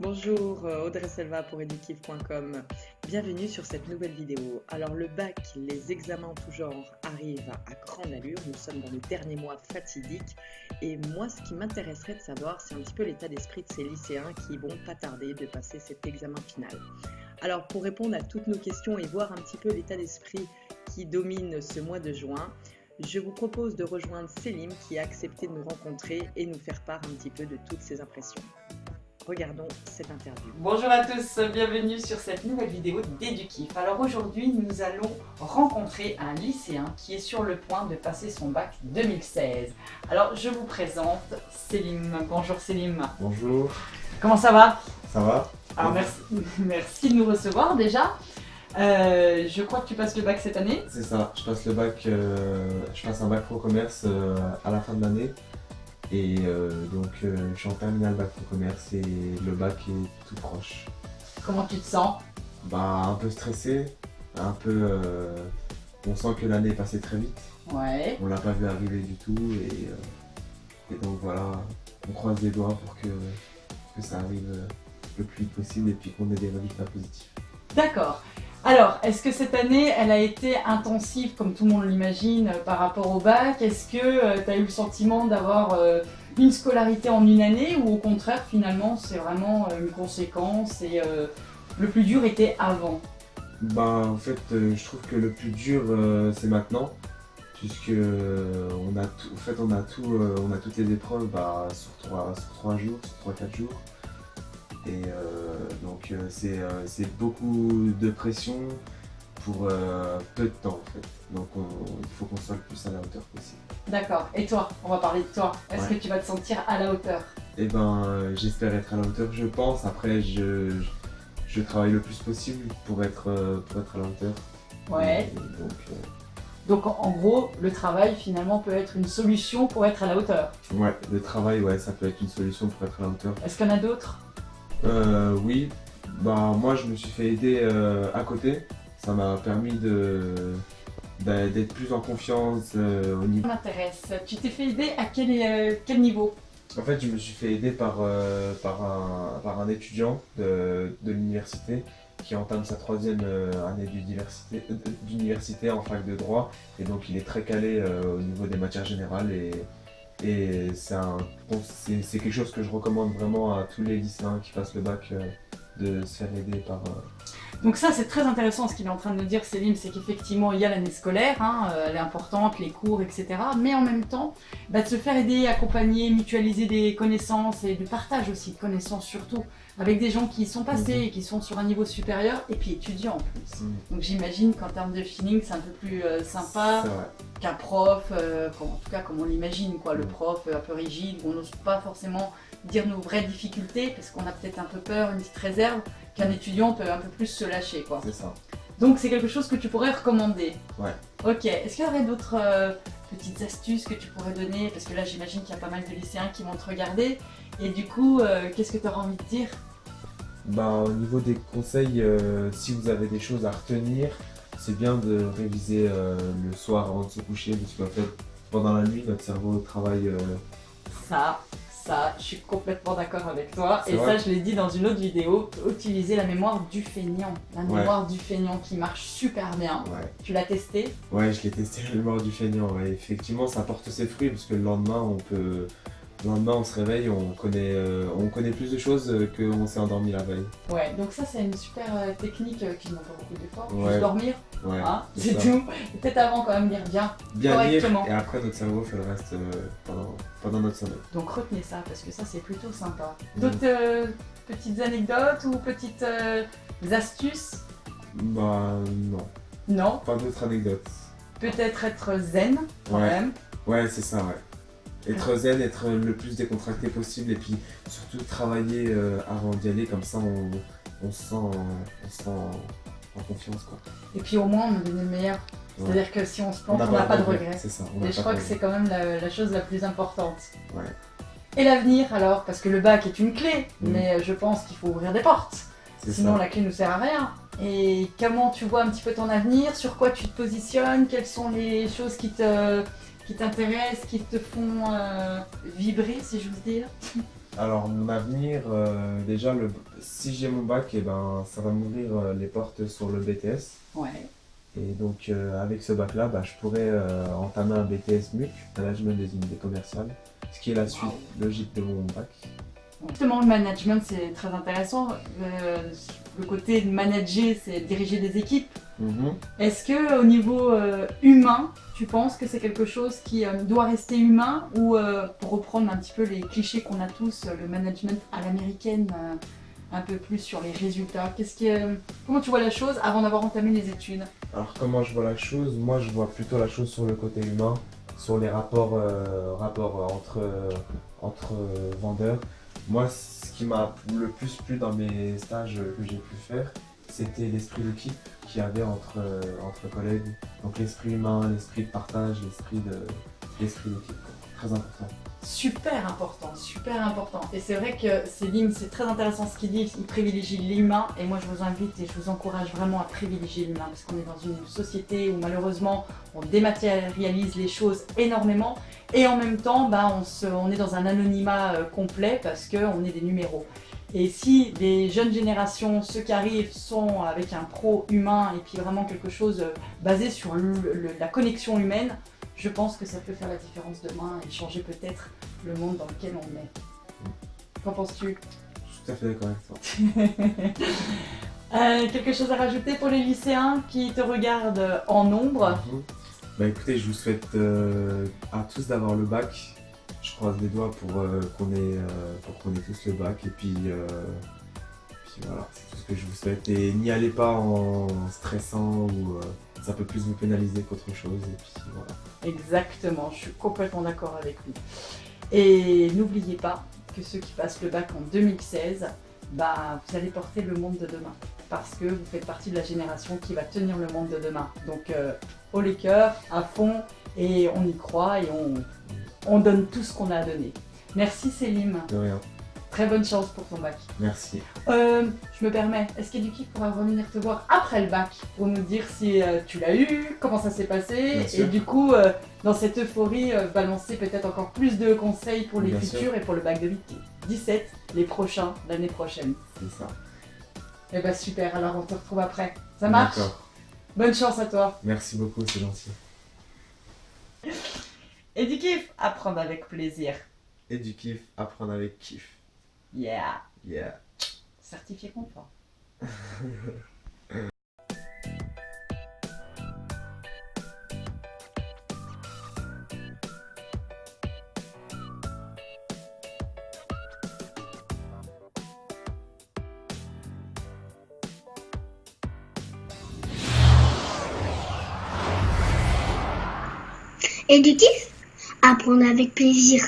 Bonjour, Audrey Selva pour edukiv.com. Bienvenue sur cette nouvelle vidéo. Alors le bac, les examens en tout genre arrivent à grande allure. Nous sommes dans le dernier mois fatidique. Et moi, ce qui m'intéresserait de savoir, c'est un petit peu l'état d'esprit de ces lycéens qui vont pas tarder de passer cet examen final. Alors pour répondre à toutes nos questions et voir un petit peu l'état d'esprit qui domine ce mois de juin, je vous propose de rejoindre Célim qui a accepté de nous rencontrer et nous faire part un petit peu de toutes ses impressions. Regardons cette interview. Bonjour à tous, bienvenue sur cette nouvelle vidéo d'Edukiv. Alors aujourd'hui, nous allons rencontrer un lycéen qui est sur le point de passer son bac 2016. Alors je vous présente Célim. Bonjour Célim. Bonjour. Comment ça va? Ça va? Alors merci de nous recevoir déjà. Je crois que tu passes le bac cette année. C'est ça, je passe le bac, je passe un bac pro commerce à la fin de l'année. Et je suis en terminale bac pro commerce et le bac est tout proche. Comment tu te sens? Un peu stressé, un peu... on sent que l'année est passée très vite. Ouais. On l'a pas vu arriver du tout et donc voilà, on croise les doigts pour que ça arrive le plus vite possible et puis qu'on ait des résultats positifs. D'accord. Alors, est-ce que cette année, elle a été intensive, comme tout le monde l'imagine, par rapport au bac? Est-ce que tu as eu le sentiment d'avoir une scolarité en une année ou au contraire, finalement, c'est vraiment une conséquence et le plus dur était avant? En fait, je trouve que le plus dur, c'est maintenant, puisque on a toutes les épreuves sur 3 jours, sur 3-4 jours. Et c'est beaucoup de pression pour peu de temps en fait. Donc il faut qu'on soit le plus à la hauteur possible. D'accord. Et toi, on va parler de toi. Est-ce que tu vas te sentir à la hauteur? J'espère être à la hauteur, je pense. Après, je travaille le plus possible pour être à la hauteur. Ouais. Donc en gros, le travail finalement peut être une solution pour être à la hauteur. Ouais, le travail, ouais, ça peut être une solution pour être à la hauteur. Est-ce qu'il y en a d'autres? Oui, moi je me suis fait aider à côté, ça m'a permis d'être plus en confiance au niveau. Ça m'intéresse. Tu t'es fait aider à quel niveau? En fait, je me suis fait aider par un étudiant de l'université qui entame sa 3e année d'université en fac de droit et donc il est très calé au niveau des matières générales et c'est quelque chose que je recommande vraiment à tous les lycéens qui passent le bac de se faire aider par... Donc ça c'est très intéressant ce qu'il est en train de nous dire Célim, c'est qu'effectivement il y a l'année scolaire, elle est importante, les cours, etc. Mais en même temps, de se faire aider, accompagner, mutualiser des connaissances et du partage aussi de connaissances surtout, avec des gens qui y sont passés et qui sont sur un niveau supérieur et puis étudiants en plus. Donc j'imagine qu'en termes de feeling c'est un peu plus sympa qu'un prof, en tout cas comme on l'imagine, quoi, le prof un peu rigide, où on n'ose pas forcément dire nos vraies difficultés parce qu'on a peut-être un peu peur, une petite réserve, qu'un étudiant peut un peu plus se lâcher, quoi. C'est ça. Donc c'est quelque chose que tu pourrais recommander. Ouais. Ok, est-ce qu'il y aurait d'autres petites astuces que tu pourrais donner? Parce que là j'imagine qu'il y a pas mal de lycéens qui vont te regarder. Et du coup, qu'est-ce que tu auras envie de dire? Au niveau des conseils, si vous avez des choses à retenir, c'est bien de réviser le soir avant de se coucher, parce qu'en fait, pendant la nuit, notre cerveau travaille... Ça, je suis complètement d'accord avec toi. Et vrai. ça, je l'ai dit dans une autre vidéo, utiliser la mémoire du feignant. La mémoire du feignant qui marche super bien. Ouais. Tu l'as testé? Ouais, je l'ai testé, la mémoire du feignant. Ouais. Effectivement, ça porte ses fruits, parce que le lendemain, on se réveille, on connaît plus de choses qu'on s'est endormi la veille. Ouais, donc ça, c'est une super technique qui demande pas beaucoup d'efforts. Ouais. Juste dormir, Ouais, c'est tout. Et peut-être avant, quand même, lire bien correctement. Lire, et après, notre cerveau fait le reste pendant notre sommeil. Donc retenez ça, parce que ça, c'est plutôt sympa. D'autres petites anecdotes ou petites astuces? Non. Non. Pas d'autres anecdotes. Peut-être être zen, quand même. Ouais, c'est ça, ouais. Être zen, être le plus décontracté possible et puis surtout travailler avant d'y aller, comme ça on se sent en confiance, quoi. Et puis au moins on est le meilleur. C'est-à-dire que si on se plante, on n'a pas de regrets. C'est ça. Et je crois que c'est quand même la chose la plus importante. Ouais. Et l'avenir alors? Parce que le bac est une clé, mais je pense qu'il faut ouvrir des portes. Sinon la clé ne sert à rien. Et comment tu vois un petit peu ton avenir? Sur quoi tu te positionnes? Quelles sont les choses qui t'intéressent, qui te font vibrer, si j'ose dire? Alors, mon avenir, déjà, si j'ai mon bac, eh ben, ça va m'ouvrir les portes sur le BTS. Ouais. Et donc, avec ce bac-là, bah, je pourrais entamer un BTS MUC, Management des unités commerciales, ce qui est la suite logique de mon bac. Justement, le management, c'est très intéressant. Le côté de manager, c'est diriger des équipes. Mhm. Est-ce que au niveau humain, tu penses que c'est quelque chose qui doit rester humain ou pour reprendre un petit peu les clichés qu'on a tous, le management à l'américaine, un peu plus sur les résultats. Comment tu vois la chose avant d'avoir entamé les études? Alors, comment je vois la chose? Moi, je vois plutôt la chose sur le côté humain, sur les rapports entre vendeurs. Moi, ce qui m'a le plus plu dans mes stages que j'ai pu faire, c'était l'esprit d'équipe qu'il y avait entre collègues. Donc l'esprit humain, l'esprit de partage, l'esprit d'équipe. Très important. Super important, super important. Et c'est vrai que Céline, c'est très intéressant ce qu'il dit, il privilégie l'humain et moi je vous invite et je vous encourage vraiment à privilégier l'humain parce qu'on est dans une société où malheureusement on dématérialise les choses énormément et en même temps on est dans un anonymat complet parce qu'on est des numéros. Et si les jeunes générations, ceux qui arrivent, sont avec un pro humain et puis vraiment quelque chose basé sur la connexion humaine, je pense que ça peut faire la différence demain et changer peut-être le monde dans lequel on est. Qu'en penses-tu? Je suis tout à fait d'accord avec toi. Quelque chose à rajouter pour les lycéens qui te regardent en nombre? Mhm. Bah écoutez, je vous souhaite à tous d'avoir le bac. Je croise les doigts pour qu'on ait tous le bac. Et puis voilà, c'est tout ce que je vous souhaite. Et n'y allez pas en stressant ou ça peut plus vous pénaliser qu'autre chose. Et puis voilà. Exactement, je suis complètement d'accord avec lui. Et n'oubliez pas que ceux qui passent le bac en 2016, vous allez porter le monde de demain. Parce que vous faites partie de la génération qui va tenir le monde de demain. Donc, haut les cœurs, à fond, et on y croit et on donne tout ce qu'on a à donner. Merci Céline. De rien. Très bonne chance pour ton bac. Merci. Je me permets, est-ce qu'Edukiff pourra revenir te voir après le bac pour nous dire si tu l'as eu, comment ça s'est passé et du coup, dans cette euphorie, balancer peut-être encore plus de conseils pour les futurs et pour le bac de 17, les prochains, l'année prochaine. C'est ça. Eh ben super, alors on te retrouve après. Ça marche? D'accord. Bonne chance à toi. Merci beaucoup, c'est gentil. Edukiff, apprendre avec plaisir. Edukiff, apprendre avec kiff. Yeah. Yeah. Certifié confort. Éduquer, apprendre avec plaisir.